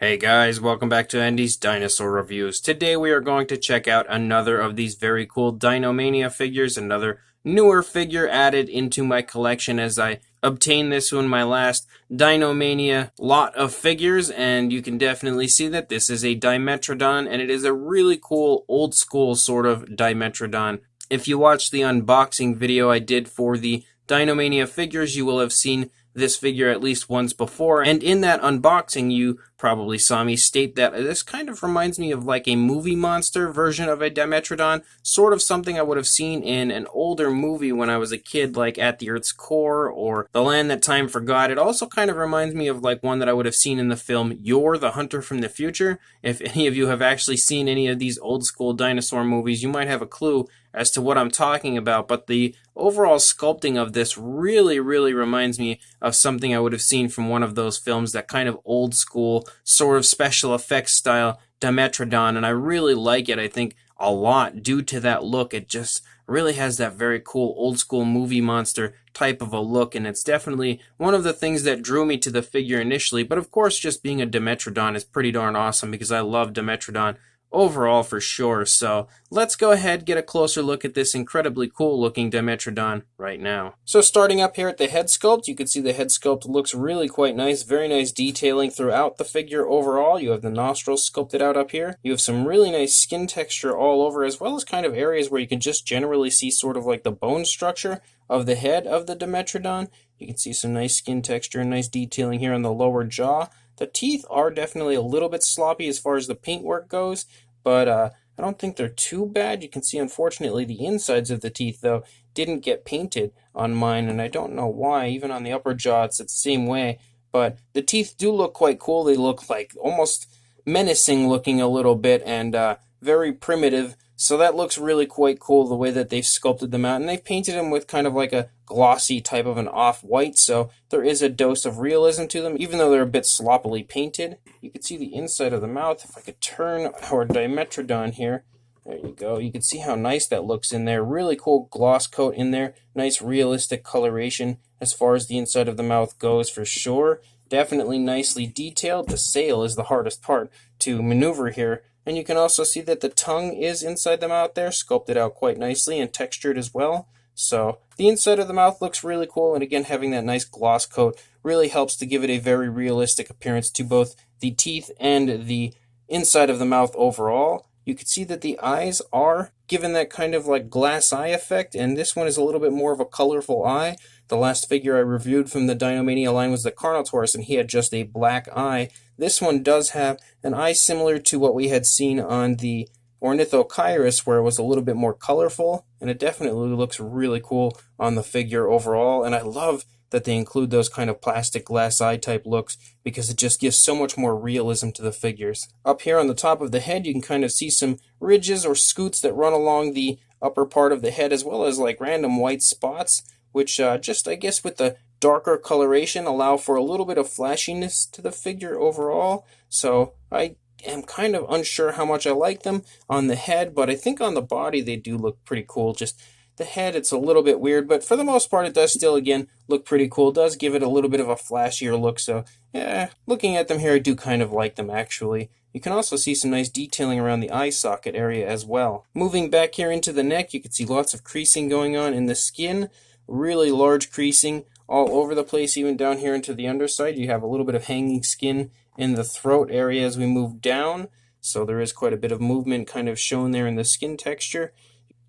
Hey guys, welcome back to Andy's Dinosaur Reviews. Today we are going to check out another of these very cool Dinomania figures, another newer figure added into my collection as I obtained this one, my last Dinomania lot of figures, and you can definitely see that this is a Dimetrodon, and it is a really cool old school sort of Dimetrodon. If you watched the unboxing video I did for the Dinomania figures, you will have seen this figure at least once before, and in that unboxing you probably saw me state that this kind of reminds me of like a movie monster version of a Dimetrodon, sort of something I would have seen in an older movie when I was a kid, like At the Earth's Core or The Land That Time Forgot. It also kind of reminds me of like one that I would have seen in the film You're the Hunter from the Future. If any of you have actually seen any of these old school dinosaur movies, you might have a clue as to what I'm talking about, but the overall sculpting of this really reminds me of something I would have seen from one of those films, that kind of old school sort of special effects style Dimetrodon, and I really like it, I think, a lot due to that look. It just really has that very cool old school movie monster type of a look, and it's definitely one of the things that drew me to the figure initially. But of course, just being a Dimetrodon is pretty darn awesome because I love Dimetrodon overall for sure. So let's go ahead, get a closer look at this incredibly cool looking Dimetrodon right now. So starting up here at the head sculpt, you can see the head sculpt looks really quite nice. Very nice detailing throughout the figure overall. You have the nostrils sculpted out up here. You have some really nice skin texture all over, as well as kind of areas where you can just generally see sort of like the bone structure of the head of the Dimetrodon. You can see some nice skin texture and nice detailing here on the lower jaw. The teeth are definitely a little bit sloppy as far as the paintwork goes, but I don't think they're too bad. You can see, unfortunately, the insides of the teeth, though, didn't get painted on mine, and I don't know why. Even on the upper jaw, it's the same way. But the teeth do look quite cool. They look like almost menacing looking a little bit, and very primitive. So that looks really quite cool, the way that they've sculpted them out. And they've painted them with kind of like a glossy type of an off-white, so there is a dose of realism to them, even though they're a bit sloppily painted. You can see the inside of the mouth. If I could turn our Dimetrodon here, there you go. You can see how nice that looks in there. Really cool gloss coat in there. Nice realistic coloration as far as the inside of the mouth goes for sure. Definitely nicely detailed. The sail is the hardest part to maneuver here. And you can also see that the tongue is inside the mouth there, sculpted out quite nicely and textured as well. So the inside of the mouth looks really cool, and again, having that nice gloss coat really helps to give it a very realistic appearance to both the teeth and the inside of the mouth overall. You can see that the eyes are given that kind of like glass eye effect, and this one is a little bit more of a colorful eye. The last figure I reviewed from the Dinomania line was the Carnotaurus, and he had just a black eye. This one does have an eye similar to what we had seen on the Ornithochirus, where it was a little bit more colorful, and it definitely looks really cool on the figure overall. And I love that they include those kind of plastic glass eye type looks, because it just gives so much more realism to the figures. Up here on the top of the head, you can kind of see some ridges or scoots that run along the upper part of the head, as well as like random white spots, which just, I guess, with the darker coloration allow for a little bit of flashiness to the figure overall. So I am kind of unsure how much I like them on the head, but I think on the body they do look pretty cool. Just the head, it's a little bit weird, but for the most part it does still, again, look pretty cool. It does give it a little bit of a flashier look, so yeah, looking at them here, I do kind of like them actually. You can also see some nice detailing around the eye socket area as well. Moving back here into the neck, you can see lots of creasing going on in the skin. Really large creasing all over the place, even down here into the underside. You have a little bit of hanging skin in the throat area as we move down, so there is quite a bit of movement kind of shown there in the skin texture.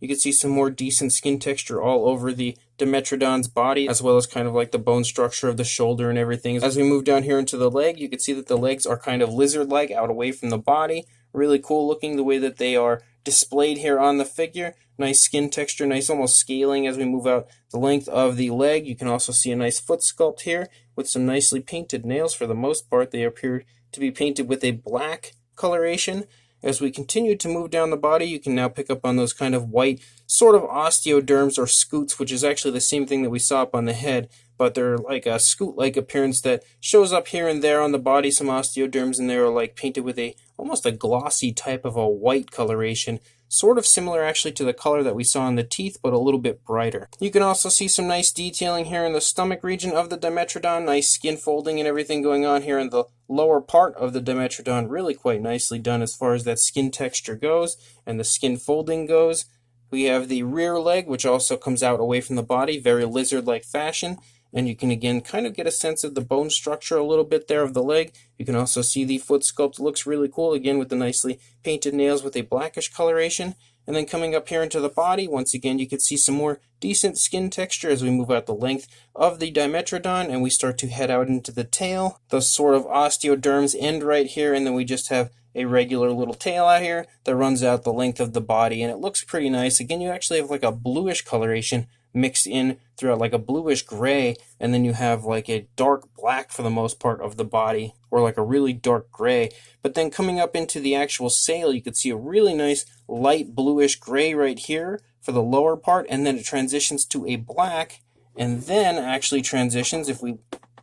You can see some more decent skin texture all over the Dimetrodon's body, as well as kind of like the bone structure of the shoulder and everything. As we move down here into the leg, you can see that the legs are kind of lizard-like out away from the body. Really cool looking the way that they are displayed here on the figure. Nice skin texture, nice almost scaling as we move out the length of the leg. You can also see a nice foot sculpt here with some nicely painted nails. For the most part, they appear to be painted with a black coloration. As we continue to move down the body, you can now pick up on those kind of white sort of osteoderms or scoots, which is actually the same thing that we saw up on the head, but they're like a scoot-like appearance that shows up here and there on the body. Some osteoderms in there are like painted with almost a glossy type of a white coloration, sort of similar actually to the color that we saw in the teeth, but a little bit brighter. You can also see some nice detailing here in the stomach region of the Dimetrodon, nice skin folding and everything going on here in the lower part of the Dimetrodon, really quite nicely done as far as that skin texture goes and the skin folding goes. We have the rear leg, which also comes out away from the body, very lizard-like fashion. And you can again kind of get a sense of the bone structure a little bit there of the leg. You can also see the foot sculpt looks really cool, again with the nicely painted nails with a blackish coloration. And then coming up here into the body, once again you can see some more decent skin texture as we move out the length of the Dimetrodon and we start to head out into the tail. Those sort of osteoderms end right here, and then we just have a regular little tail out here that runs out the length of the body, and it looks pretty nice. Again, you actually have like a bluish coloration mixed in throughout, like a bluish gray, and then you have like a dark black for the most part of the body, or like a really dark gray. But then coming up into the actual sail, you could see a really nice light bluish gray right here for the lower part, and then it transitions to a black, and then actually transitions, if we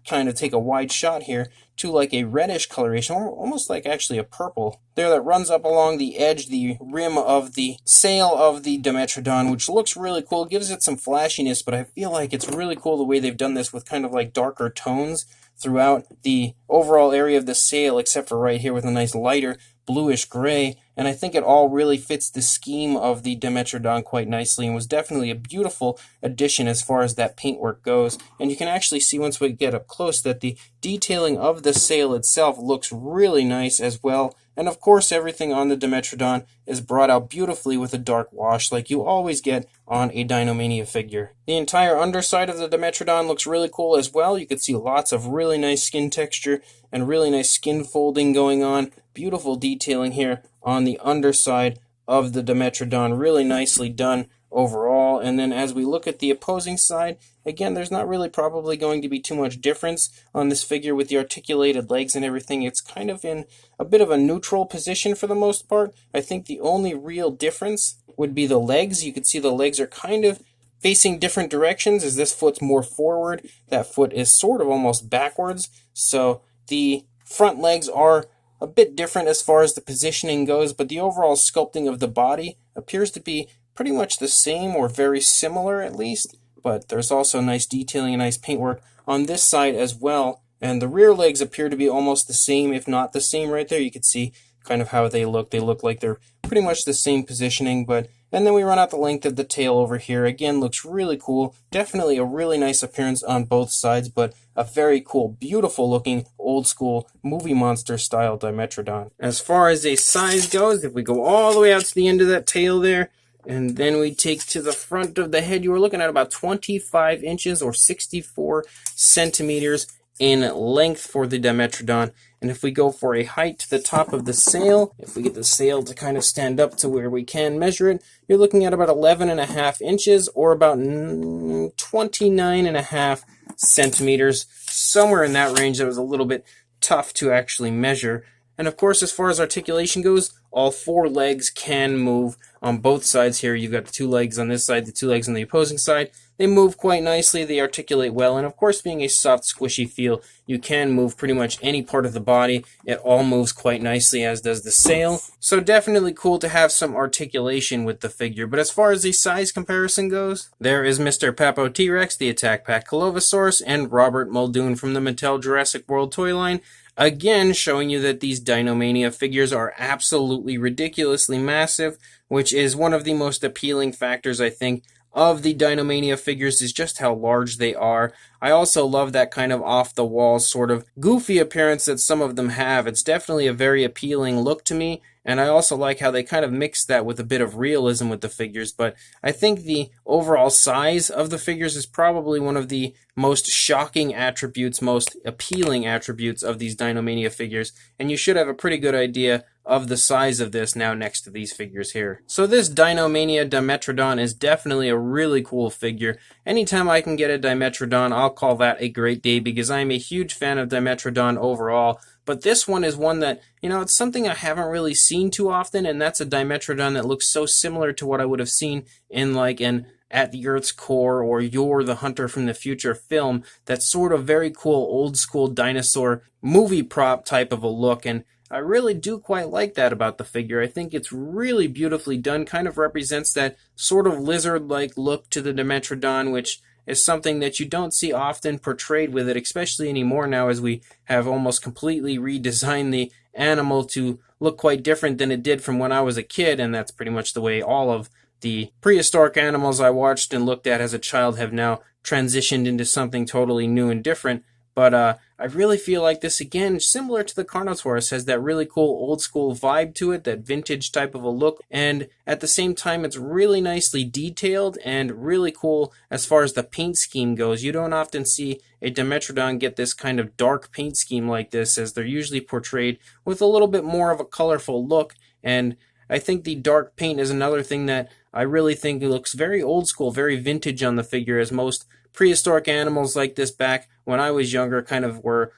kind of take a wide shot here, to like a reddish coloration, almost like actually a purple there, that runs up along the edge, the rim of the sail of the Dimetrodon, which looks really cool. It gives it some flashiness, but I feel like it's really cool the way they've done this with kind of like darker tones throughout the overall area of the sail, except for right here with a nice lighter bluish gray, and I think it all really fits the scheme of the Dimetrodon quite nicely and was definitely a beautiful addition as far as that paintwork goes. And you can actually see once we get up close that the detailing of the sail itself looks really nice as well. And of course everything on the Dimetrodon is brought out beautifully with a dark wash like you always get on a Dinomania figure. The entire underside of the Dimetrodon looks really cool as well. You can see lots of really nice skin texture and really nice skin folding going on. Beautiful detailing here on the underside of the Dimetrodon, really nicely done overall. And then as we look at the opposing side, again, there's not really probably going to be too much difference on this figure with the articulated legs and everything. It's kind of in a bit of a neutral position for the most part. I think the only real difference would be the legs. You can see the legs are kind of facing different directions, as this foot's more forward, that foot is sort of almost backwards. So the front legs are a bit different as far as the positioning goes, but the overall sculpting of the body appears to be pretty much the same, or very similar at least. But there's also nice detailing and nice paintwork on this side as well. And the rear legs appear to be almost the same, if not the same right there. You can see kind of how they look. They look like they're pretty much the same positioning, and then we run out the length of the tail over here. Again, looks really cool. Definitely a really nice appearance on both sides, but a very cool, beautiful looking, old school movie monster style Dimetrodon. As far as a size goes, if we go all the way out to the end of that tail there, and then we take to the front of the head, you are looking at about 25 inches or 64 centimeters in length for the Dimetrodon. And if we go for a height to the top of the sail, if we get the sail to kind of stand up to where we can measure it, you're looking at about 11.5 inches or about 29.5 centimeters, somewhere in that range. That was a little bit tough to actually measure. And of course, as far as articulation goes, all four legs can move on both sides here. You've got the two legs on this side, the two legs on the opposing side. They move quite nicely, they articulate well, and of course, being a soft, squishy feel, you can move pretty much any part of the body. It all moves quite nicely, as does the sail. So definitely cool to have some articulation with the figure. But as far as the size comparison goes, there is Mr. Papo T-Rex, the Attack Pack Colovosaurus, and Robert Muldoon from the Mattel Jurassic World toy line. Again, showing you that these Dinomania figures are absolutely ridiculously massive, which is one of the most appealing factors, I think, of the Dinomania figures, is just how large they are. I also love that kind of off-the-wall sort of goofy appearance that some of them have. It's definitely a very appealing look to me, and I also like how they kind of mix that with a bit of realism with the figures. But I think the overall size of the figures is probably one of the most shocking attributes, most appealing attributes of these Dinomania figures, and you should have a pretty good idea of the size of this now next to these figures here. So this Dinomania Dimetrodon is definitely a really cool figure. Anytime I can get a Dimetrodon, I'll call that a great day, because I'm a huge fan of Dimetrodon overall. But this one is one that, it's something I haven't really seen too often, and that's a Dimetrodon that looks so similar to what I would have seen in like an at the Earth's core or You're the Hunter from the Future film, that sort of very cool old school dinosaur movie prop type of a look, and I really do quite like that about the figure. I think it's really beautifully done, kind of represents that sort of lizard-like look to the Dimetrodon, which is something that you don't see often portrayed with it, especially anymore now as we have almost completely redesigned the animal to look quite different than it did from when I was a kid, and that's pretty much the way all of the prehistoric animals I watched and looked at as a child have now transitioned into something totally new and different. But I really feel like this, again, similar to the Carnotaurus, has that really cool old school vibe to it, that vintage type of a look, and at the same time it's really nicely detailed and really cool as far as the paint scheme goes. You don't often see a Dimetrodon get this kind of dark paint scheme like this, as they're usually portrayed with a little bit more of a colorful look, and I think the dark paint is another thing that I really think looks very old school, very vintage on the figure, as most prehistoric animals like this back when I was younger kind of were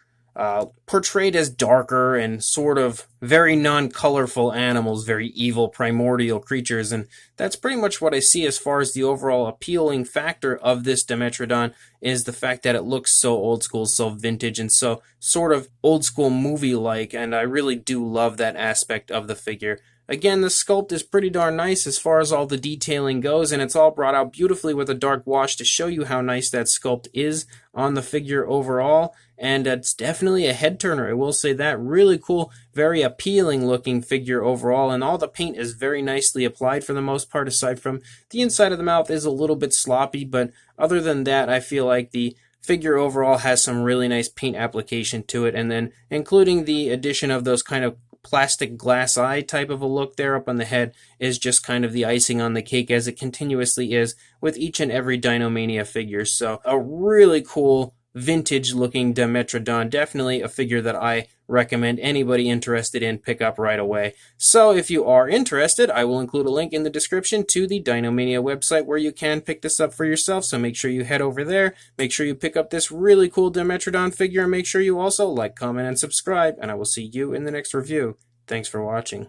portrayed as darker and sort of very non-colorful animals, very evil primordial creatures, and that's pretty much what I see as far as the overall appealing factor of this Dimetrodon, is the fact that it looks so old school, so vintage, and so sort of old school movie-like, and I really do love that aspect of the figure. Again, the sculpt is pretty darn nice as far as all the detailing goes, and it's all brought out beautifully with a dark wash to show you how nice that sculpt is on the figure overall, and it's definitely a head turner, I will say that. Really cool, very appealing looking figure overall, and all the paint is very nicely applied for the most part, aside from the inside of the mouth is a little bit sloppy, but other than that, I feel like the figure overall has some really nice paint application to it, and then including the addition of those kind of plastic glass eye type of a look there up on the head is just kind of the icing on the cake, as it continuously is with each and every Dinomania figure. So a really cool vintage looking Dimetrodon, definitely a figure that I recommend anybody interested in pick up right away. So if you are interested, I will include a link in the description to the Dinomania website where you can pick this up for yourself, so make sure you head over there, make sure you pick up this really cool Dimetrodon figure, and make sure you also like, comment, and subscribe, and I will see you in the next review. Thanks for watching.